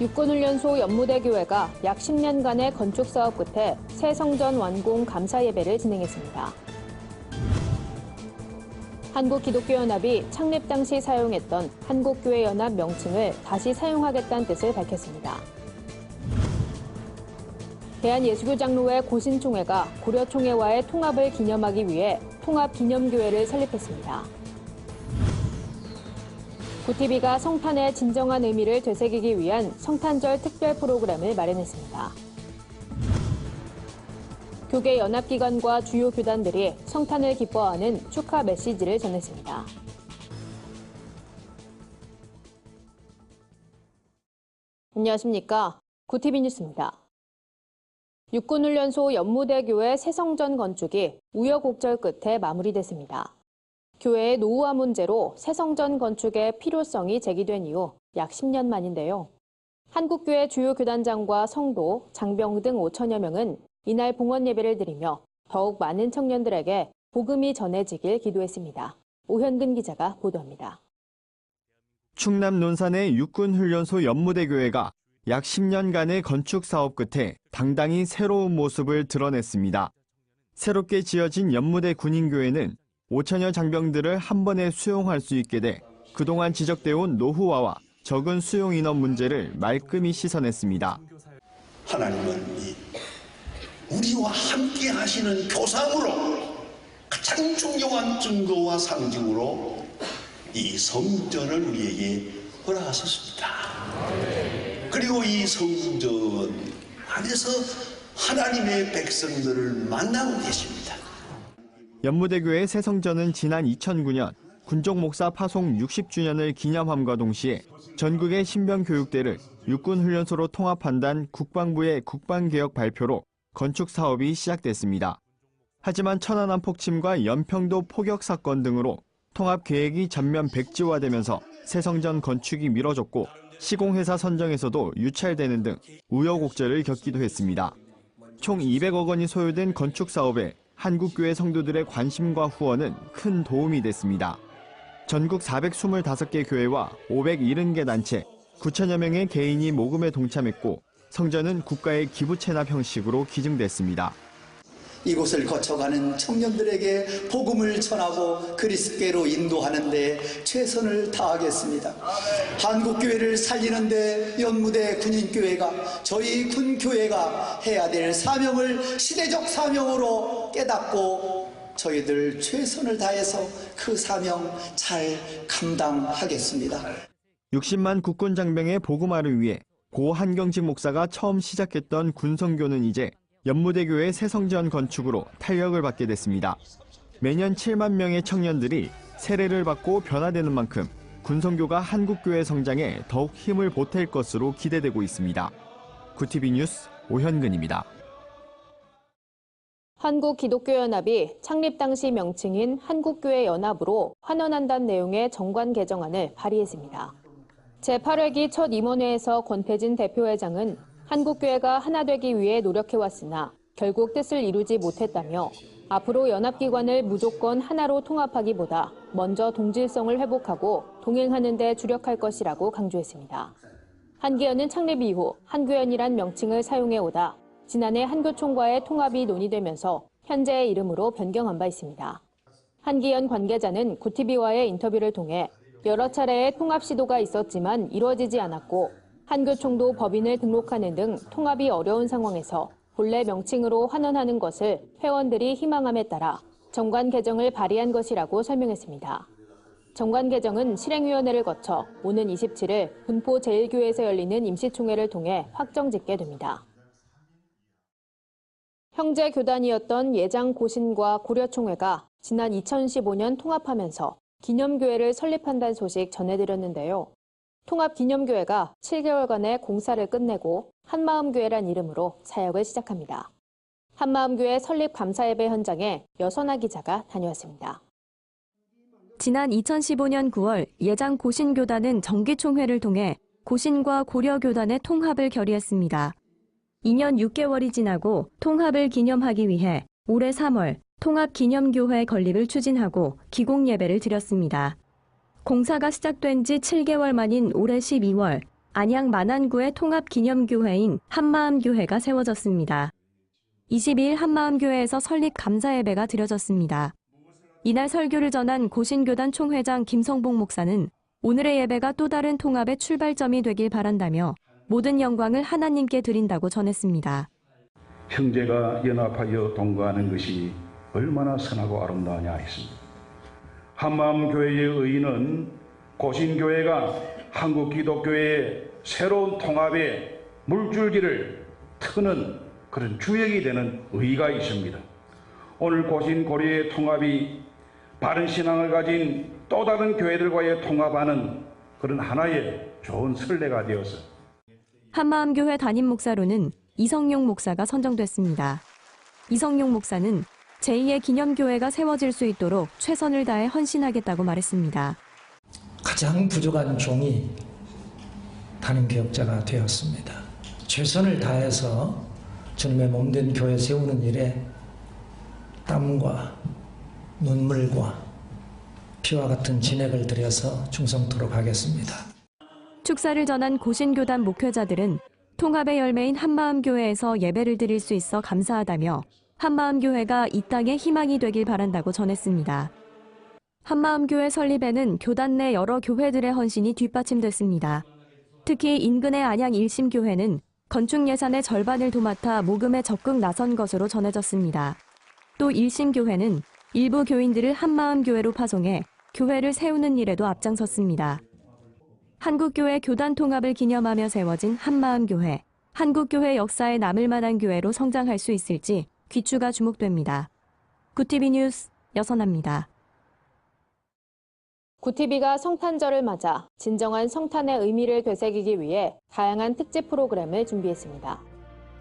육군훈련소 연무대교회가 약 10년간의 건축 사업 끝에 새 성전 완공 감사 예배를 진행했습니다. 한국기독교연합이 창립 당시 사용했던 한국교회연합 명칭을 다시 사용하겠다는 뜻을 밝혔습니다. 대한예수교장로회 고신총회가 고려총회와의 통합을 기념하기 위해 통합기념교회를 설립했습니다. 구티비가 성탄의 진정한 의미를 되새기기 위한 성탄절 특별 프로그램을 마련했습니다. 교계 연합기관과 주요 교단들이 성탄을 기뻐하는 축하 메시지를 전했습니다. 안녕하십니까. 구티비 뉴스입니다. 육군훈련소 연무대교회 새성전 건축이 우여곡절 끝에 마무리됐습니다. 교회의 노후화 문제로 새성전 건축의 필요성이 제기된 이후 약 10년 만인데요. 한국교회 주요 교단장과 성도, 장병 등 5천여 명은 이날 봉헌 예배를 드리며 더욱 많은 청년들에게 복음이 전해지길 기도했습니다. 오현근 기자가 보도합니다. 충남 논산의 육군훈련소 연무대교회가 약 10년간의 건축 사업 끝에 당당히 새로운 모습을 드러냈습니다. 새롭게 지어진 연무대 군인교회는 5천여 장병들을 한 번에 수용할 수 있게 돼 그동안 지적돼 온 노후화와 적은 수용 인원 문제를 말끔히 씻어냈습니다. 하나님은 우리와 함께 하시는 교상으로 가장 중요한 증거와 상징으로 이 성전을 우리에게 허락하셨습니다. 그리고 이 성전 안에서 하나님의 백성들을 만나고 계십니다. 연무대교회 새성전은 지난 2009년 군족 목사 파송 60주년을 기념함과 동시에 전국의 신병교육대를 육군훈련소로 통합한다는 국방부의 국방개혁 발표로 건축 사업이 시작됐습니다. 하지만 천안함 폭침과 연평도 포격 사건 등으로 통합 계획이 전면 백지화되면서 새성전 건축이 미뤄졌고 시공회사 선정에서도 유찰되는 등 우여곡절을 겪기도 했습니다. 총 200억 원이 소요된 건축 사업에 한국교회 성도들의 관심과 후원은 큰 도움이 됐습니다. 전국 425개 교회와 570개 단체, 9천여 명의 개인이 모금에 동참했고 성전은 국가의 기부 체납 형식으로 기증됐습니다. 이곳을 거쳐가는 청년들에게 복음을 전하고 그리스도께로 인도하는 데 최선을 다하겠습니다. 한국교회를 살리는 데 연무대 군인교회가 저희 군교회가 해야 될 사명을 시대적 사명으로 깨닫고 저희들 최선을 다해서 그 사명 잘 감당하겠습니다. 60만 국군 장병의 복음화를 위해 고 한경직 목사가 처음 시작했던 군성교는 이제 연무대교회 새성전 건축으로 탄력을 받게 됐습니다. 매년 7만 명의 청년들이 세례를 받고 변화되는 만큼 군성교가 한국교회 성장에 더욱 힘을 보탤 것으로 기대되고 있습니다. 구티비 뉴스 오현근입니다. 한국기독교연합이 창립 당시 명칭인 한국교회연합으로 환원한다는 내용의 정관 개정안을 발의했습니다. 제8회기 첫 임원회에서 권태진 대표회장은 한국교회가 하나 되기 위해 노력해왔으나 결국 뜻을 이루지 못했다며 앞으로 연합기관을 무조건 하나로 통합하기보다 먼저 동질성을 회복하고 동행하는 데 주력할 것이라고 강조했습니다. 한기연은 창립 이후 한교연이란 명칭을 사용해오다 지난해 한교총과의 통합이 논의되면서 현재의 이름으로 변경한 바 있습니다. 한기연 관계자는 구티비와의 인터뷰를 통해 여러 차례의 통합 시도가 있었지만 이루어지지 않았고 한교총도 법인을 등록하는 등 통합이 어려운 상황에서 본래 명칭으로 환원하는 것을 회원들이 희망함에 따라 정관 개정을 발의한 것이라고 설명했습니다. 정관 개정은 실행위원회를 거쳐 오는 27일 군포 제1교회에서 열리는 임시총회를 통해 확정짓게 됩니다. 형제 교단이었던 예장 고신과 고려총회가 지난 2015년 통합하면서 기념교회를 설립한다는 소식 전해드렸는데요. 통합기념교회가 7개월간의 공사를 끝내고 한마음교회란 이름으로 사역을 시작합니다. 한마음교회 설립 감사예배 현장에 여선아 기자가 다녀왔습니다. 지난 2015년 9월 예장 고신교단은 정기총회를 통해 고신과 고려교단의 통합을 결의했습니다. 2년 6개월이 지나고 통합을 기념하기 위해 올해 3월 통합기념교회 건립을 추진하고 기공예배를 드렸습니다. 공사가 시작된 지 7개월 만인 올해 12월 안양 만안구의 통합기념교회인 한마음교회가 세워졌습니다. 22일 한마음교회에서 설립 감사 예배가 드려졌습니다. 이날 설교를 전한 고신교단 총회장 김성복 목사는 오늘의 예배가 또 다른 통합의 출발점이 되길 바란다며 모든 영광을 하나님께 드린다고 전했습니다. 형제가 연합하여 동거하는 것이 얼마나 선하고 아름다우냐 했습니다. 한마음교회의 의의는 고신교회가 한국 기독교회의 새로운 통합의 물줄기를 트는 그런 주역이 되는 의의가 있습니다. 오늘 고신고려의 통합이 바른 신앙을 가진 또 다른 교회들과의 통합하는 그런 하나의 좋은 선례가 되어서 한마음교회 담임 목사로는 이성용 목사가 선정됐습니다. 이성용 목사는 제2의 기념교회가 세워질 수 있도록 최선을 다해 헌신하겠다고 말했습니다. 가장 부족한 종이 담임교역자가 되었습니다. 최선을 다해서 주님의 몸된 교회 세우는 일에 땀과 눈물과 피와 같은 진액을 들여서 충성토록 하겠습니다. 축사를 전한 고신교단 목회자들은 통합의 열매인 한마음교회에서 예배를 드릴 수 있어 감사하다며 한마음교회가 이 땅의 희망이 되길 바란다고 전했습니다. 한마음교회 설립에는 교단 내 여러 교회들의 헌신이 뒷받침됐습니다. 특히 인근의 안양 일심교회는 건축 예산의 절반을 도맡아 모금에 적극 나선 것으로 전해졌습니다. 또 일심교회는 일부 교인들을 한마음교회로 파송해 교회를 세우는 일에도 앞장섰습니다. 한국교회 교단 통합을 기념하며 세워진 한마음교회, 한국교회 역사에 남을 만한 교회로 성장할 수 있을지 귀추가 주목됩니다. 구티비 뉴스 여선아입니다. 구티비가 성탄절을 맞아 진정한 성탄의 의미를 되새기기 위해 다양한 특집 프로그램을 준비했습니다.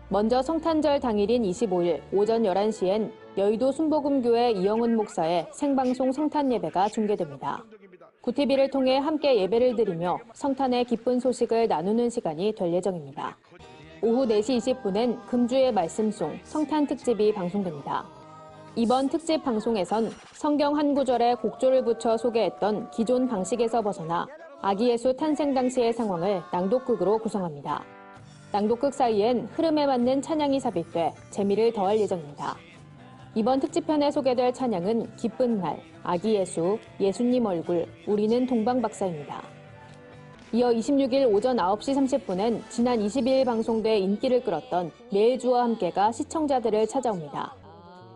먼저 성탄절 당일인 25일 오전 11시엔 여의도 순복음교회 이영훈 목사의 생방송 성탄 예배가 중계됩니다. 구티비를 통해 함께 예배를 드리며 성탄의 기쁜 소식을 나누는 시간이 될 예정입니다. 오후 4시 20분엔 금주의 말씀송 성탄 특집이 방송됩니다. 이번 특집 방송에선 성경 한 구절에 곡조를 붙여 소개했던 기존 방식에서 벗어나 아기 예수 탄생 당시의 상황을 낭독극으로 구성합니다. 낭독극 사이엔 흐름에 맞는 찬양이 삽입돼 재미를 더할 예정입니다. 이번 특집편에 소개될 찬양은 기쁜 날, 아기 예수, 예수님 얼굴, 우리는 동방박사입니다. 이어 26일 오전 9시 30분엔 지난 22일 방송돼 인기를 끌었던 매일 주와 함께가 시청자들을 찾아옵니다.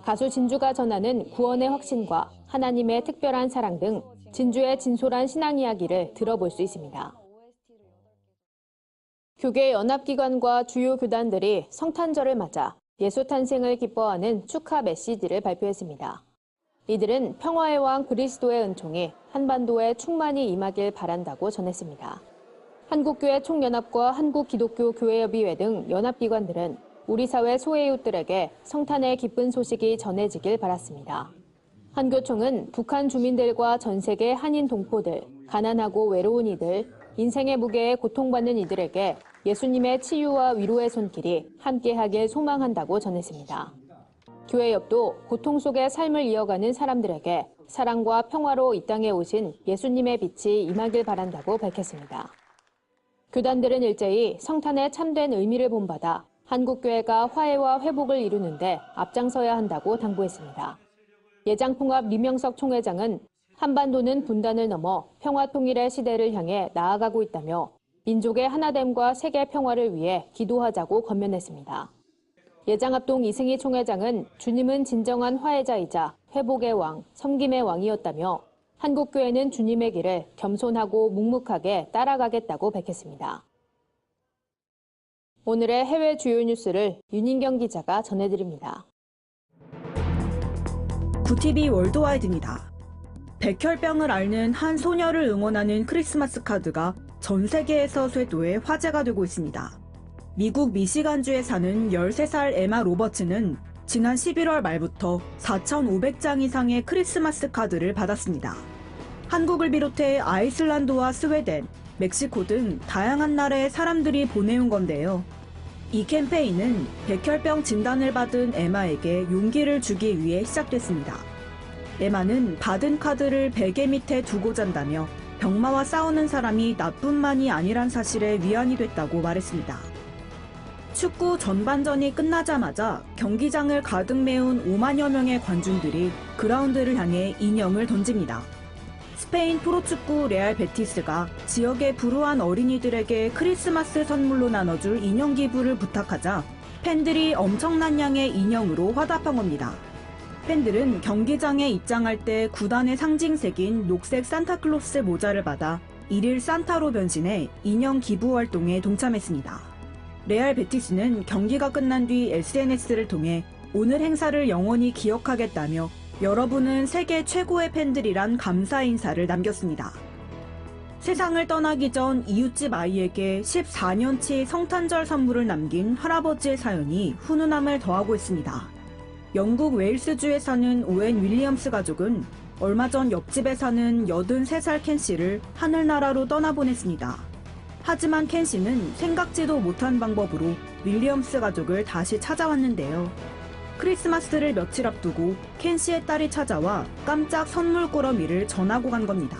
가수 진주가 전하는 구원의 확신과 하나님의 특별한 사랑 등 진주의 진솔한 신앙 이야기를 들어볼 수 있습니다. 교계 연합기관과 주요 교단들이 성탄절을 맞아 예수 탄생을 기뻐하는 축하 메시지를 발표했습니다. 이들은 평화의 왕 그리스도의 은총이 한반도에 충만히 임하길 바란다고 전했습니다. 한국교회 총연합과 한국기독교교회협의회 등 연합기관들은 우리 사회 소외이웃들에게 성탄의 기쁜 소식이 전해지길 바랐습니다. 한교총은 북한 주민들과 전 세계 한인 동포들, 가난하고 외로운 이들, 인생의 무게에 고통받는 이들에게 예수님의 치유와 위로의 손길이 함께하길 소망한다고 전했습니다. 교회협도 고통 속에 삶을 이어가는 사람들에게 사랑과 평화로 이 땅에 오신 예수님의 빛이 임하길 바란다고 밝혔습니다. 교단들은 일제히 성탄의 참된 의미를 본받아 한국교회가 화해와 회복을 이루는 데 앞장서야 한다고 당부했습니다. 예장통합 류명석 총회장은 한반도는 분단을 넘어 평화 통일의 시대를 향해 나아가고 있다며 민족의 하나됨과 세계 평화를 위해 기도하자고 권면했습니다. 예장합동 이승희 총회장은 주님은 진정한 화해자이자 회복의 왕, 섬김의 왕이었다며 한국교회는 주님의 길을 겸손하고 묵묵하게 따라가겠다고 밝혔습니다. 오늘의 해외 주요 뉴스를 윤인경 기자가 전해드립니다. 구티비 월드와이드입니다. 백혈병을 앓는 한 소녀를 응원하는 크리스마스 카드가 전 세계에서 쇄도해 화제가 되고 있습니다. 미국 미시간주에 사는 13살 에마 로버츠는 지난 11월 말부터 4,500장 이상의 크리스마스 카드를 받았습니다. 한국을 비롯해 아이슬란드와 스웨덴, 멕시코 등 다양한 나라의 사람들이 보내온 건데요. 이 캠페인은 백혈병 진단을 받은 에마에게 용기를 주기 위해 시작됐습니다. 에마는 받은 카드를 베개 밑에 두고 잔다며 병마와 싸우는 사람이 나뿐만이 아니란 사실에 위안이 됐다고 말했습니다. 축구 전반전이 끝나자마자 경기장을 가득 메운 5만여 명의 관중들이 그라운드를 향해 인형을 던집니다. 스페인 프로축구 레알 베티스가 지역의 불우한 어린이들에게 크리스마스 선물로 나눠줄 인형 기부를 부탁하자 팬들이 엄청난 양의 인형으로 화답한 겁니다. 팬들은 경기장에 입장할 때 구단의 상징색인 녹색 산타클로스 모자를 받아 일일 산타로 변신해 인형 기부 활동에 동참했습니다. 레알 베티스는 경기가 끝난 뒤 SNS를 통해 오늘 행사를 영원히 기억하겠다며 여러분은 세계 최고의 팬들이란 감사 인사를 남겼습니다. 세상을 떠나기 전 이웃집 아이에게 14년치 성탄절 선물을 남긴 할아버지의 사연이 훈훈함을 더하고 있습니다. 영국 웨일스주에 사는 오웬 윌리엄스 가족은 얼마 전 옆집에 사는 83살 켄 씨를 하늘나라로 떠나보냈습니다. 하지만 켄 씨는 생각지도 못한 방법으로 윌리엄스 가족을 다시 찾아왔는데요. 크리스마스를 며칠 앞두고 켄 씨의 딸이 찾아와 깜짝 선물 꾸러미를 전하고 간 겁니다.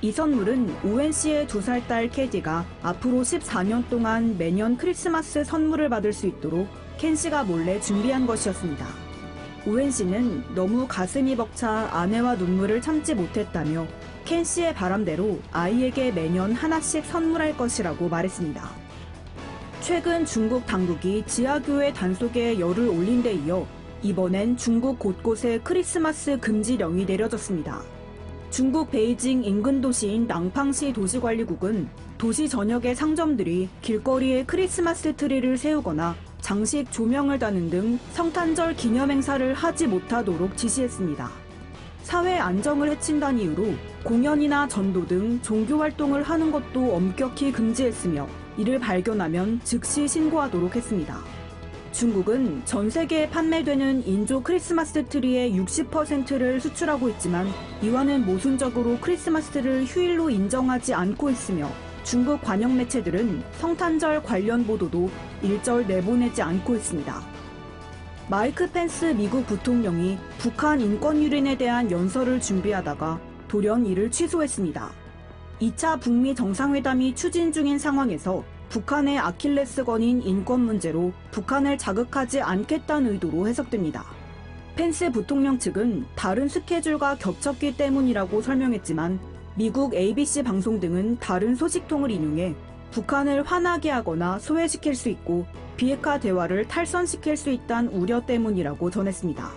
이 선물은 오웬 씨의 2살 딸 캐디가 앞으로 14년 동안 매년 크리스마스 선물을 받을 수 있도록 켄 씨가 몰래 준비한 것이었습니다. 오웬 씨는 너무 가슴이 벅차 아내와 눈물을 참지 못했다며 켄 씨의 바람대로 아이에게 매년 하나씩 선물할 것이라고 말했습니다. 최근 중국 당국이 지하교회 단속에 열을 올린 데 이어 이번엔 중국 곳곳에 크리스마스 금지령이 내려졌습니다. 중국 베이징 인근 도시인 낭팡시 도시관리국은 도시 전역의 상점들이 길거리에 크리스마스 트리를 세우거나 장식 조명을 다는 등 성탄절 기념 행사를 하지 못하도록 지시했습니다. 사회 안정을 해친다는 이유로 공연이나 전도 등 종교 활동을 하는 것도 엄격히 금지했으며 이를 발견하면 즉시 신고하도록 했습니다. 중국은 전 세계에 판매되는 인조 크리스마스 트리의 60%를 수출하고 있지만 이와는 모순적으로 크리스마스를 휴일로 인정하지 않고 있으며 중국 관영 매체들은 성탄절 관련 보도도 일절 내보내지 않고 있습니다. 마이크 펜스 미국 부통령이 북한 인권 유린에 대한 연설을 준비하다가 돌연 이를 취소했습니다. 2차 북미 정상회담이 추진 중인 상황에서 북한의 아킬레스건인 인권 문제로 북한을 자극하지 않겠다는 의도로 해석됩니다. 펜스 부통령 측은 다른 스케줄과 겹쳤기 때문이라고 설명했지만 미국 ABC 방송 등은 다른 소식통을 인용해 북한을 화나게 하거나 소외시킬 수 있고 비핵화 대화를 탈선시킬 수 있다는 우려 때문이라고 전했습니다.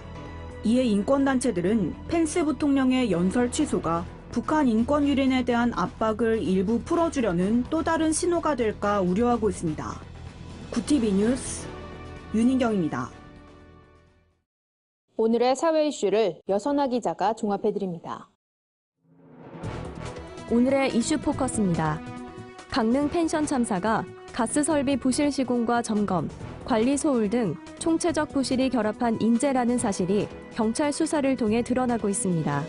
이에 인권단체들은 펜스 부통령의 연설 취소가 북한 인권 유린에 대한 압박을 일부 풀어주려는 또 다른 신호가 될까 우려하고 있습니다. 구티비 뉴스 윤인경입니다. 오늘의 사회 이슈를 여선아 기자가 종합해드립니다. 오늘의 이슈 포커스입니다. 강릉 펜션 참사가 가스 설비 부실 시공과 점검, 관리 소홀 등 총체적 부실이 결합한 인재라는 사실이 경찰 수사를 통해 드러나고 있습니다.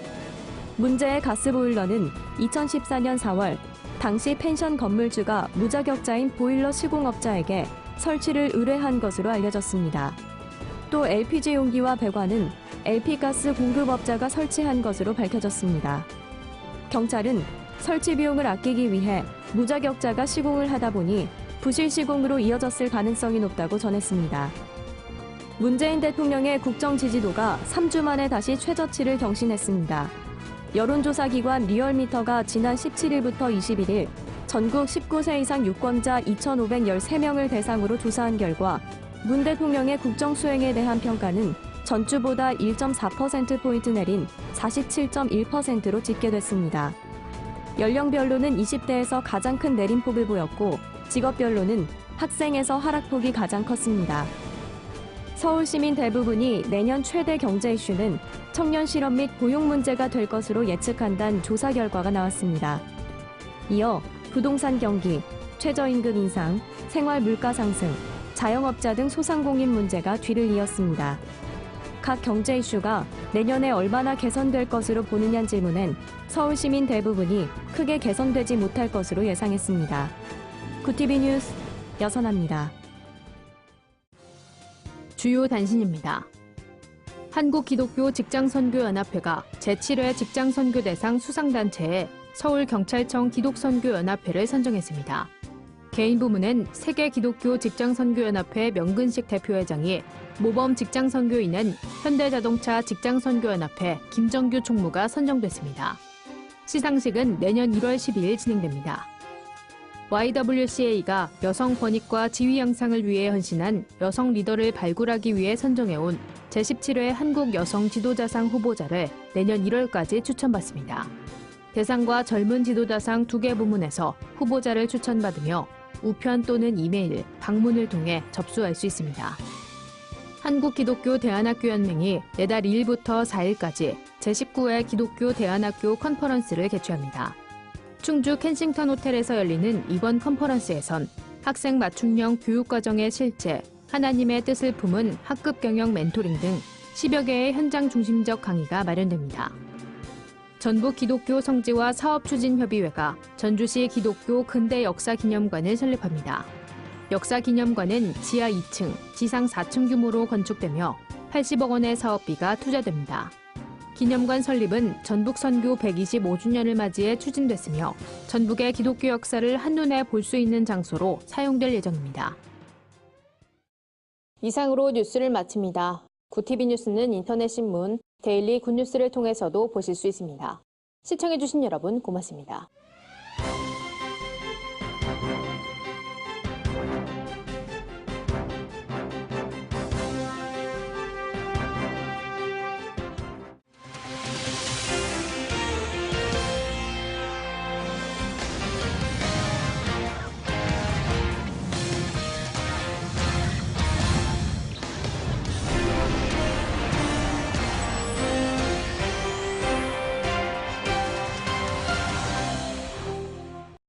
문제의 가스보일러는 2014년 4월 당시 펜션 건물주가 무자격자인 보일러 시공업자에게 설치를 의뢰한 것으로 알려졌습니다. 또 LPG 용기와 배관은 LP가스 공급업자가 설치한 것으로 밝혀졌습니다. 경찰은 설치 비용을 아끼기 위해 무자격자가 시공을 하다 보니 부실 시공으로 이어졌을 가능성이 높다고 전했습니다. 문재인 대통령의 국정 지지도가 3주 만에 다시 최저치를 경신했습니다. 여론조사기관 리얼미터가 지난 17일부터 21일 전국 19세 이상 유권자 2,513명을 대상으로 조사한 결과 문 대통령의 국정 수행에 대한 평가는 전주보다 1.4%포인트 내린 47.1%로 집계됐습니다. 연령별로는 20대에서 가장 큰 내림폭을 보였고 직업별로는 학생에서 하락폭이 가장 컸습니다. 서울 시민 대부분이 내년 최대 경제 이슈는 청년 실업 및 고용 문제가 될 것으로 예측한다는 조사 결과가 나왔습니다. 이어 부동산 경기, 최저임금 인상, 생활 물가 상승, 자영업자 등 소상공인 문제가 뒤를 이었습니다. 각 경제 이슈가 내년에 얼마나 개선될 것으로 보느냐는 질문엔 서울 시민 대부분이 크게 개선되지 못할 것으로 예상했습니다. 구티비 뉴스 여선아입니다. 주요 단신입니다. 한국기독교 직장선교연합회가 제7회 직장선교대상 수상단체에 서울경찰청 기독선교연합회를 선정했습니다. 개인 부문은 세계기독교 직장선교연합회 명근식 대표회장이, 모범 직장선교인은 현대자동차 직장선교연합회 김정규 총무가 선정됐습니다. 시상식은 내년 1월 12일 진행됩니다. YWCA가 여성 권익과 지위 향상을 위해 헌신한 여성 리더를 발굴하기 위해 선정해온 제17회 한국 여성 지도자상 후보자를 내년 1월까지 추천받습니다. 대상과 젊은 지도자상 2개 부문에서 후보자를 추천받으며 우편 또는 이메일, 방문을 통해 접수할 수 있습니다. 한국기독교대안학교연맹이 내달 2일부터 4일까지 제19회 기독교 대안학교 컨퍼런스를 개최합니다. 충주 켄싱턴 호텔에서 열리는 이번 컨퍼런스에선 학생 맞춤형 교육과정의 실제, 하나님의 뜻을 품은 학급 경영 멘토링 등 10여 개의 현장 중심적 강의가 마련됩니다. 전북 기독교 성지와 사업추진협의회가 전주시 기독교 근대 역사기념관을 설립합니다. 역사기념관은 지하 2층, 지상 4층 규모로 건축되며 80억 원의 사업비가 투자됩니다. 기념관 설립은 전북 선교 125주년을 맞이해 추진됐으며 전북의 기독교 역사를 한눈에 볼 수 있는 장소로 사용될 예정입니다. 이상으로 뉴스를 마칩니다. 구TV 뉴스는 인터넷 신문, 데일리 굿뉴스를 통해서도 보실 수 있습니다. 시청해주신 여러분 고맙습니다.